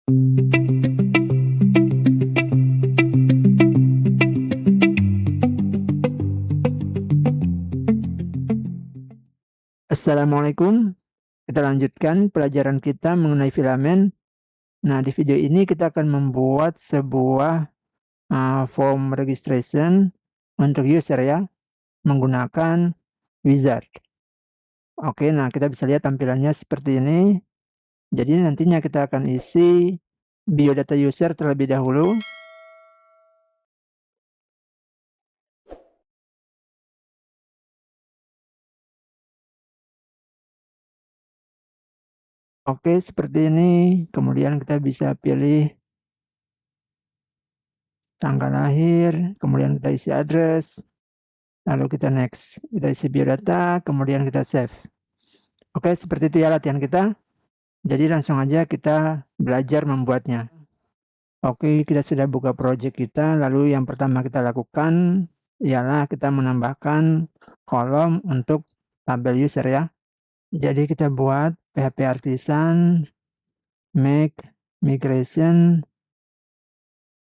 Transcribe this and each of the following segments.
Assalamualaikum, kita lanjutkan pelajaran kita mengenai filamen. Nah, di video ini kita akan membuat sebuah form registration untuk user ya, menggunakan wizard. Oke, nah kita bisa lihat tampilannya seperti ini. Jadi nantinya kita akan isi biodata user terlebih dahulu. Oke, seperti ini. Kemudian kita bisa pilih tanggal lahir, kemudian kita isi address, lalu kita next, kita isi biodata, kemudian kita save. Oke, seperti itu ya latihan kita. Jadi langsung aja kita belajar membuatnya. Oke, kita sudah buka project kita, lalu yang pertama kita lakukan ialah kita menambahkan kolom untuk tabel user ya. Jadi kita buat PHP artisan make migration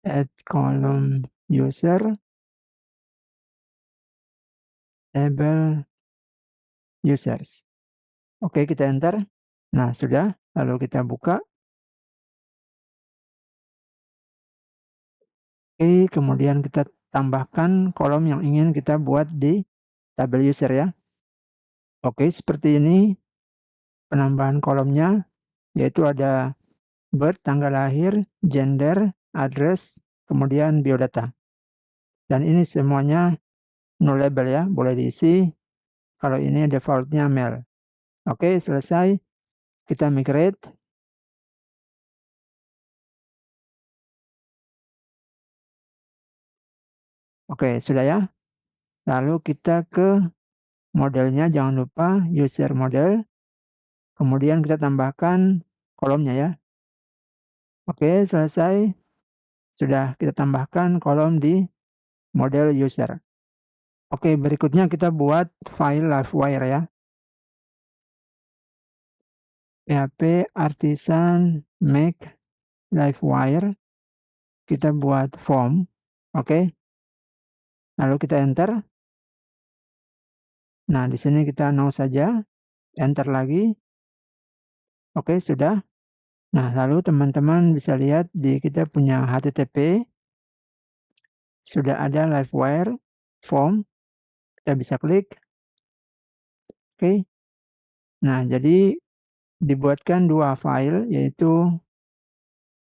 add column user table users. Oke, kita enter. Nah, sudah. Lalu kita buka. Oke, kemudian kita tambahkan kolom yang ingin kita buat di tabel user ya. Oke, seperti ini penambahan kolomnya, yaitu ada birth, tanggal lahir, gender, address, kemudian biodata. Dan ini semuanya nullable ya, boleh diisi. Kalau ini defaultnya male. Oke, selesai. Kita migrate. Oke, sudah ya. Lalu kita ke modelnya, jangan lupa user model. Kemudian kita tambahkan kolomnya ya. Oke, selesai. Sudah kita tambahkan kolom di model user. Oke, berikutnya kita buat file Livewire ya. PHP artisan make Livewire. Kita buat form. Oke. Lalu kita enter. Nah, di sini kita no saja. Enter lagi. Oke, sudah. Nah, lalu teman-teman bisa lihat di kita punya HTTP. Sudah ada Livewire form. Kita bisa klik. Oke. Nah, jadi dibuatkan dua file, yaitu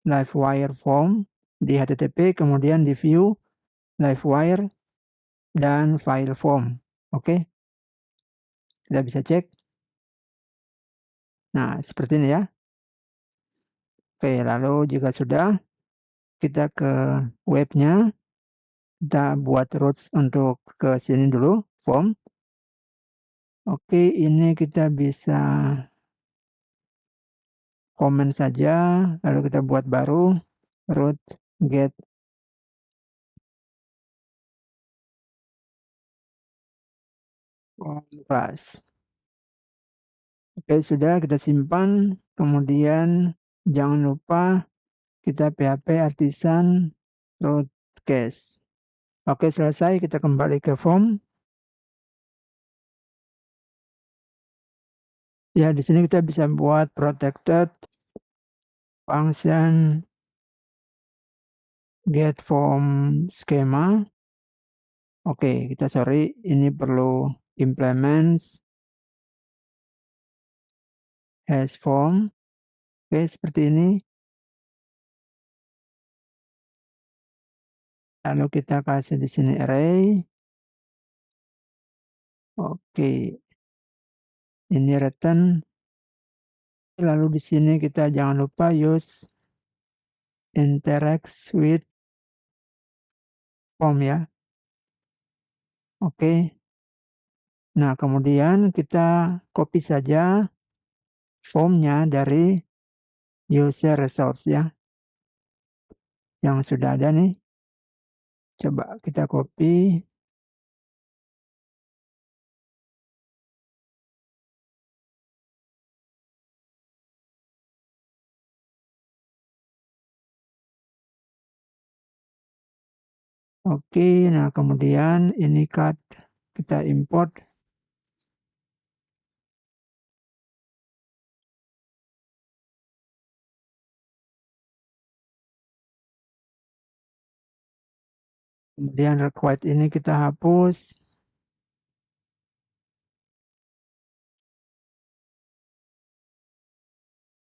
Livewire form di HTTP, kemudian di view Livewire dan file form. Oke. Kita bisa cek. Nah, seperti ini ya. Oke, lalu jika sudah, kita ke webnya. Kita buat routes untuk ke sini dulu, form. Oke, ini kita bisa komen saja, lalu kita buat baru route get form class. Oke, sudah kita simpan. Kemudian jangan lupa kita PHP artisan route case. Oke, selesai. Kita kembali ke form. Ya, di sini kita bisa buat protected function get form schema. Oke, kita sorry, ini perlu implements has form. Oke, seperti ini. Lalu kita kasih di sini array. Oke. Ini return. Lalu di sini kita jangan lupa use interacts with form ya. Oke. Nah, kemudian kita copy saja formnya dari user resource ya. Yang sudah ada nih. Coba kita copy. Oke, nah kemudian ini cut, kita import. Kemudian required ini kita hapus.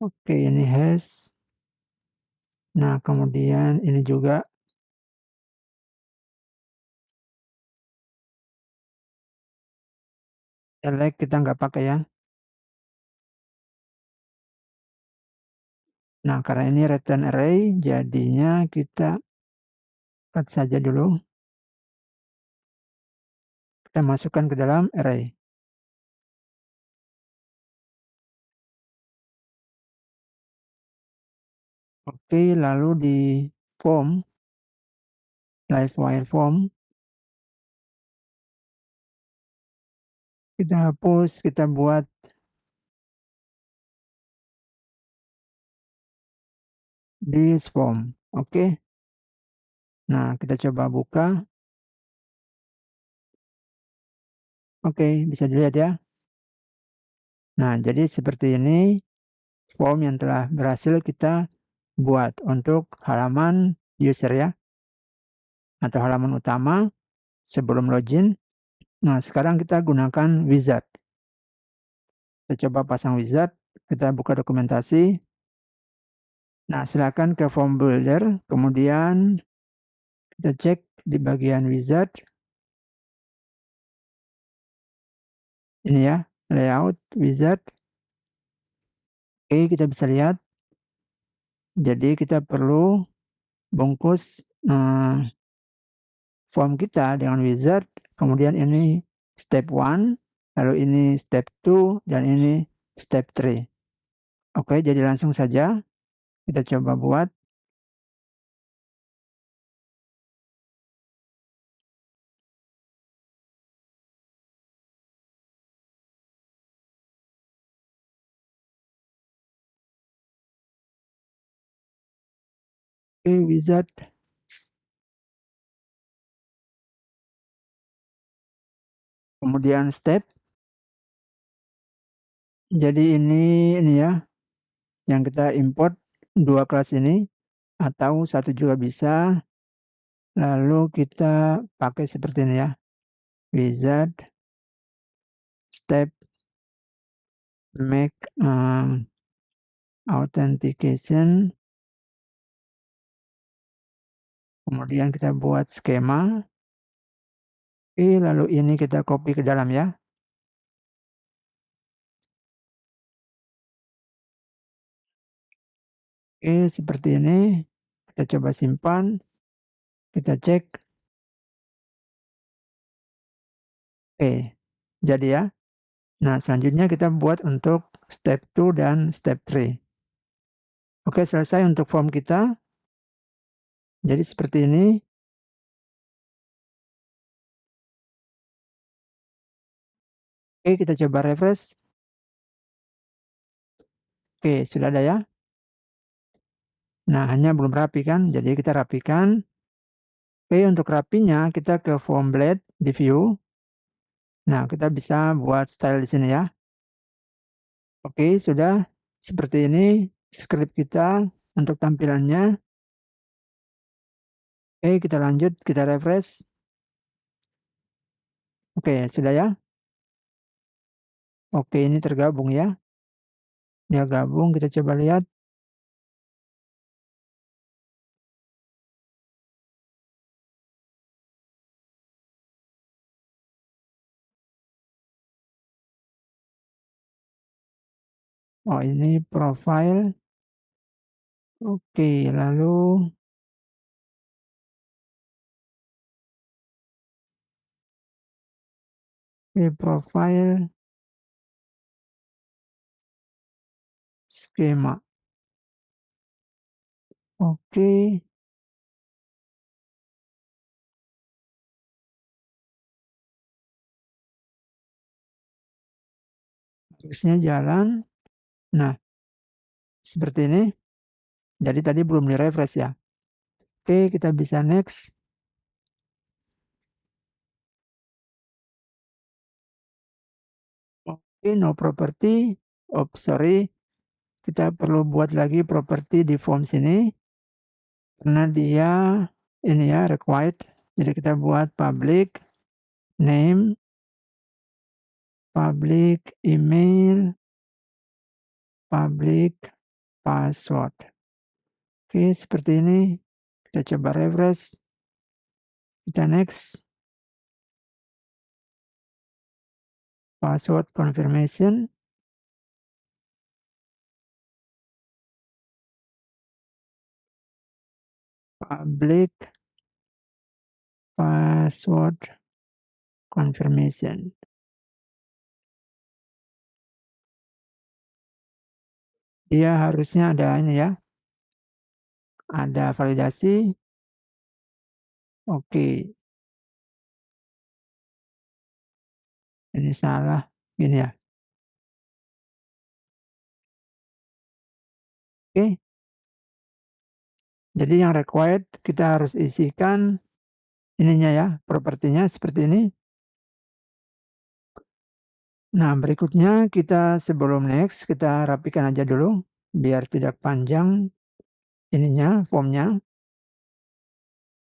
Oke, ini hash. Nah, kemudian ini juga select kita nggak pakai ya. Nah, karena ini return array, jadinya kita cut saja dulu. Kita masukkan ke dalam array. Oke, lalu di form, live wire form, kita hapus, kita buat this form. Oke. Nah, kita coba buka. Oke, bisa dilihat ya. Nah, jadi seperti ini form yang telah berhasil kita buat untuk halaman user ya, atau halaman utama sebelum login. Nah, sekarang kita gunakan wizard. Kita coba pasang wizard, kita buka dokumentasi. Nah, silakan ke form builder, kemudian kita cek di bagian wizard. Ini ya, layout wizard. Oke, kita bisa lihat. Jadi kita perlu bungkus form kita dengan wizard, kemudian ini step 1, lalu ini step 2, dan ini step 3. Oke, jadi langsung saja kita coba buat. Oke, wizard. Kemudian step. Jadi ini ya, yang kita import 2 kelas ini, atau satu juga bisa. Lalu kita pakai seperti ini ya, wizard step make authentication. Kemudian kita buat skema. Oke, lalu ini kita copy ke dalam ya. Oke, seperti ini. Kita coba simpan. Kita cek. Oke, jadi ya. Nah, selanjutnya kita buat untuk step 2 dan step 3. Oke, selesai untuk form kita. Jadi seperti ini. Oke, kita coba refresh. Oke, sudah ada ya. Nah, hanya belum rapi kan, jadi kita rapikan. Oke, untuk rapinya kita ke form blade di view. Nah, kita bisa buat style di sini ya. Oke, sudah seperti ini script kita untuk tampilannya. Oke, kita lanjut, kita refresh. Oke, sudah ya. Oke, ini tergabung ya. Dia gabung, kita coba lihat. Oh, ini profile. Oke, lalu profile skema. Oke. Harusnya jalan. Nah, seperti ini. Jadi tadi belum di-refresh ya. Oke, kita bisa next. no property. Sorry, kita perlu buat lagi property di form sini karena dia ini ya required. Jadi kita buat public name, public email, public password. Oke, seperti ini. Kita coba refresh. Kita next. Password confirmation. Public password confirmation. Dia harusnya ada ini ya. Ada validasi. Oke. Ini salah. Gini ya. Oke. Jadi yang required kita harus isikan ininya ya, propertinya seperti ini. Nah, berikutnya kita sebelum next, kita rapikan aja dulu biar tidak panjang ininya, formnya.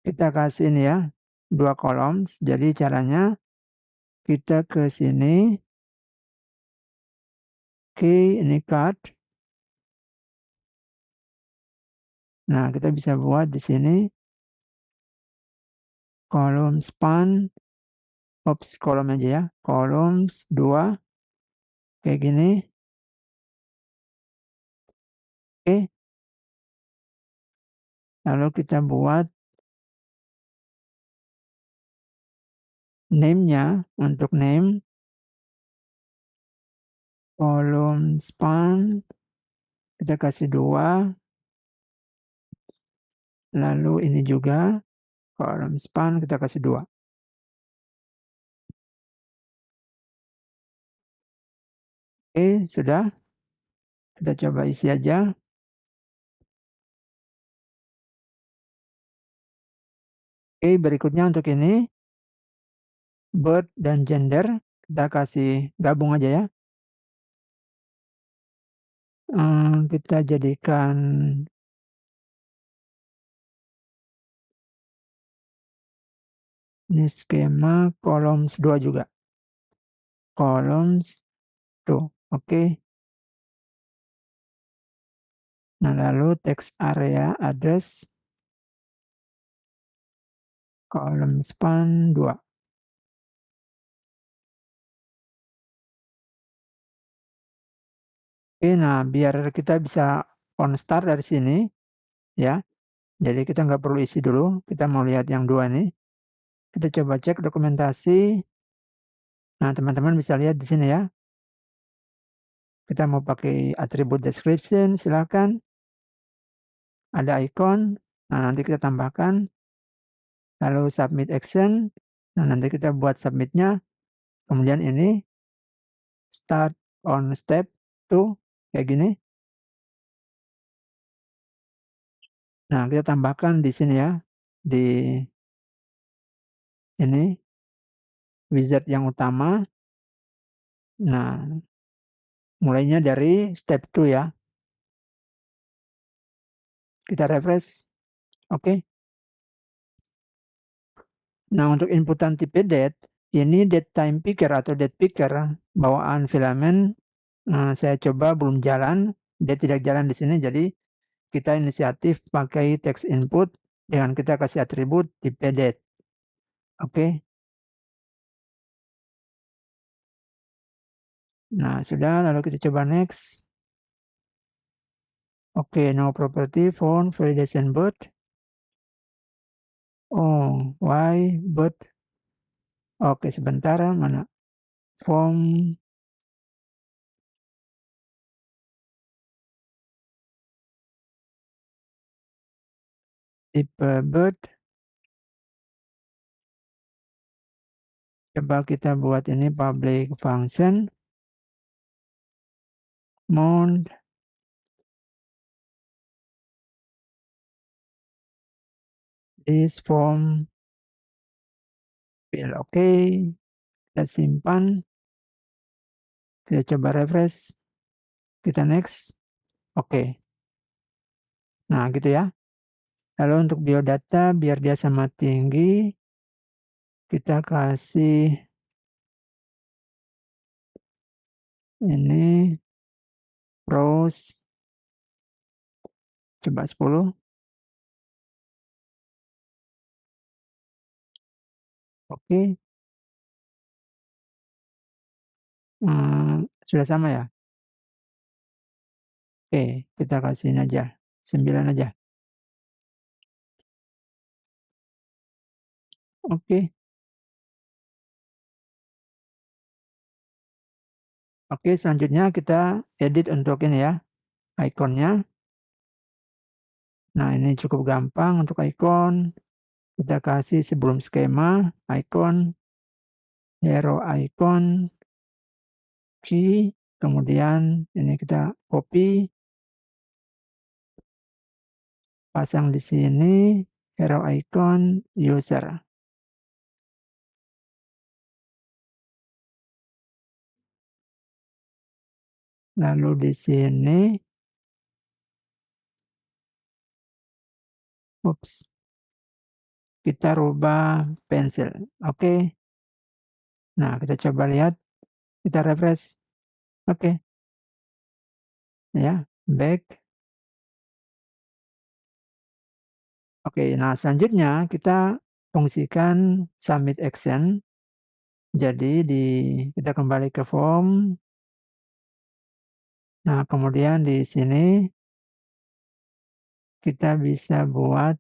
Kita kasih ini ya, 2 kolom. Jadi caranya kita ke sini. Oke, ini card. Nah, kita bisa buat di sini kolom span. Kolom aja ya. Kolom 2 kayak gini. Oke. Lalu kita buat name-nya. Untuk name kolom span kita kasih 2. Lalu ini juga kolom span kita kasih 2. Oke, sudah. Kita coba isi aja. Oke, berikutnya untuk ini birth dan gender kita kasih gabung aja ya. Kita jadikan ini skema columns 2 juga. Columns 2, oke. Nah, lalu text area address kolom span 2. Oke, nah biar kita bisa on start dari sini ya. Jadi kita nggak perlu isi dulu, kita mau lihat yang 2 nih. Kita coba cek dokumentasi. Nah, teman-teman bisa lihat di sini ya. Kita mau pakai atribut description, silakan. Ada icon. Nah, nanti kita tambahkan. Lalu submit action. Nah, nanti kita buat submitnya. Kemudian ini start on step 2 kayak gini. Nah, kita tambahkan di sini ya. Di ini wizard yang utama. Nah, mulainya dari step 2 ya. Kita refresh. Oke. Nah, untuk inputan tipe date, ini date time picker atau date picker bawaan filament saya coba belum jalan, dia tidak jalan di sini. Jadi kita inisiatif pakai text input dengan kita kasih atribut tipe date. Oke. Nah, sudah, lalu kita coba next. Oke, no property font validation birth. Oh, why birth? Oke, sebentar, mana form tipe birth. Coba kita buat ini public function mount this form fill. Oke, kita simpan. Kita coba refresh, kita next, oke. Nah gitu ya. Lalu untuk biodata biar dia sama tinggi, kita kasih ini rows, coba 10, oke. Sudah sama ya? Oke, kita kasihin aja, 9 aja. Oke. Oke, selanjutnya kita edit untuk ini ya, ikonnya. Nah, ini cukup gampang untuk ikon. Kita kasih sebelum skema, icon, hero icon, key, kemudian ini kita copy, pasang di sini, hero icon, user. Lalu di sini, kita rubah pensil. Oke. Nah, kita coba lihat, kita refresh. Oke. Ya, back. Oke, nah selanjutnya kita fungsikan submit action. Jadi kita kembali ke form. Nah, kemudian di sini kita bisa buat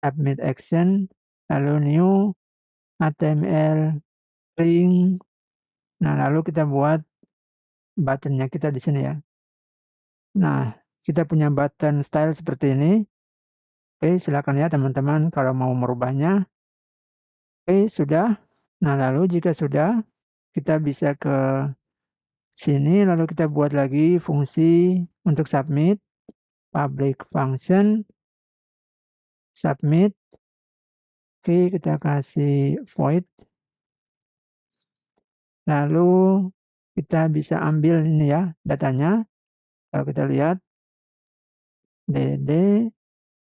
submit action, lalu new HTML string. Nah, lalu kita buat buttonnya kita di sini ya. Nah, kita punya button style seperti ini. Oke, silakan ya teman-teman kalau mau merubahnya. Oke, sudah. Nah, lalu jika sudah, kita bisa ke sini lalu kita buat lagi fungsi untuk submit, public function, submit. Oke, kita kasih void. Lalu kita bisa ambil ini ya datanya. Kalau kita lihat dd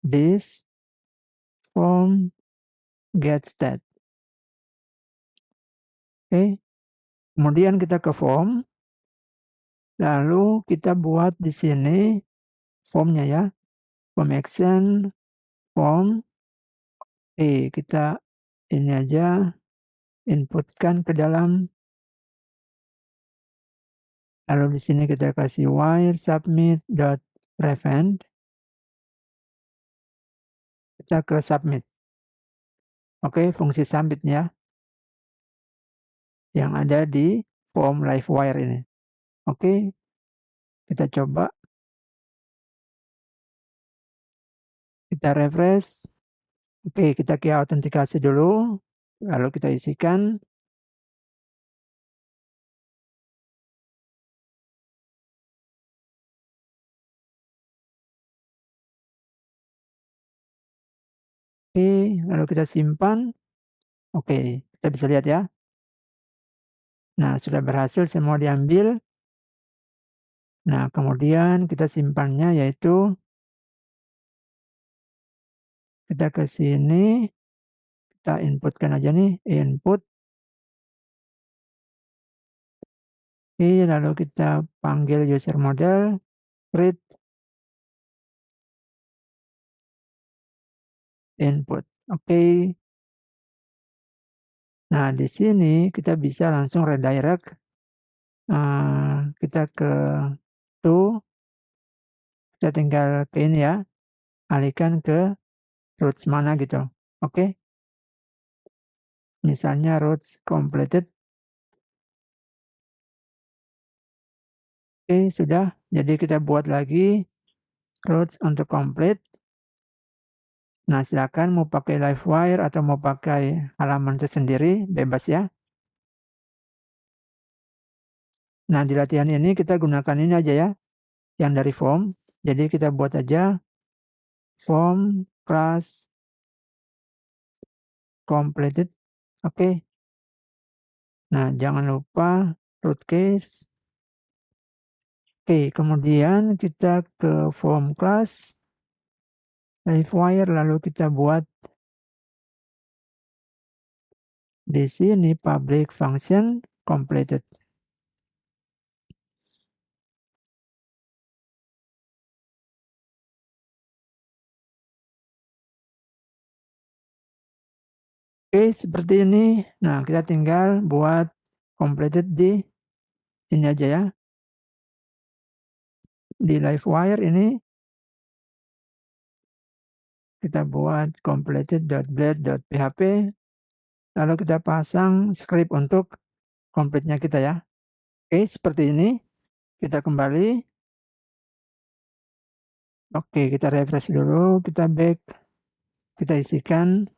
this form get stat. Oke. Kemudian kita ke form. Lalu kita buat di sini formnya ya. Form action, form. Oke, kita ini aja inputkan ke dalam. Lalu di sini kita kasih wire submit.prevent. Kita ke submit. Oke, fungsi submitnya yang ada di form Livewire ini. Oke, kita coba. Kita refresh. Oke, kita key autentikasi dulu. Lalu kita isikan. Oke, lalu kita simpan. Oke, kita bisa lihat ya. Nah, sudah berhasil semua diambil. Nah, kemudian kita simpannya yaitu kita ke sini, kita inputkan aja nih, input. Oke, lalu kita panggil user model, create input. Oke. Nah, di sini kita bisa langsung redirect. Kita ke to, kita tinggal ke ini ya, alihkan ke roots mana gitu. Oke. Misalnya roots completed. Oke, sudah. Jadi kita buat lagi roots untuk complete. Nah, silakan mau pakai Livewire atau mau pakai halaman tersendiri, bebas ya. Nah, di latihan ini kita gunakan ini aja ya, yang dari form. Jadi kita buat aja form class completed. Oke. Nah, jangan lupa root case. Oke, kemudian kita ke form class livewire, lalu kita buat di sini public function completed. Oke, seperti ini. Nah, kita tinggal buat completed di ini aja ya. Di livewire ini kita buat completed.blade.php, lalu kita pasang script untuk complete-nya kita ya. Oke, seperti ini. Kita kembali. Oke, kita refresh dulu, kita back, kita isikan.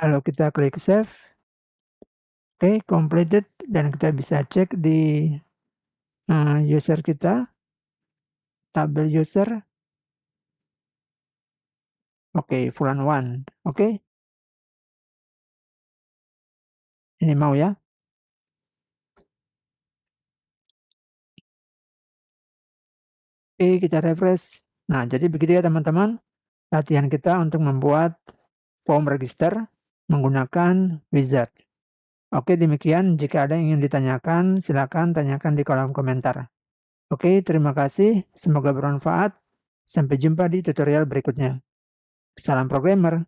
Lalu kita klik save. Oke, completed, dan kita bisa cek di user kita, tabel user. Oke, Fulan One. Oke. Ini mau ya. Oke, kita refresh. Nah, jadi begitu ya teman-teman, latihan kita untuk membuat form register menggunakan wizard. Oke, demikian. Jika ada yang ingin ditanyakan, silakan tanyakan di kolom komentar. Oke, terima kasih. Semoga bermanfaat. Sampai jumpa di tutorial berikutnya. Salam programmer.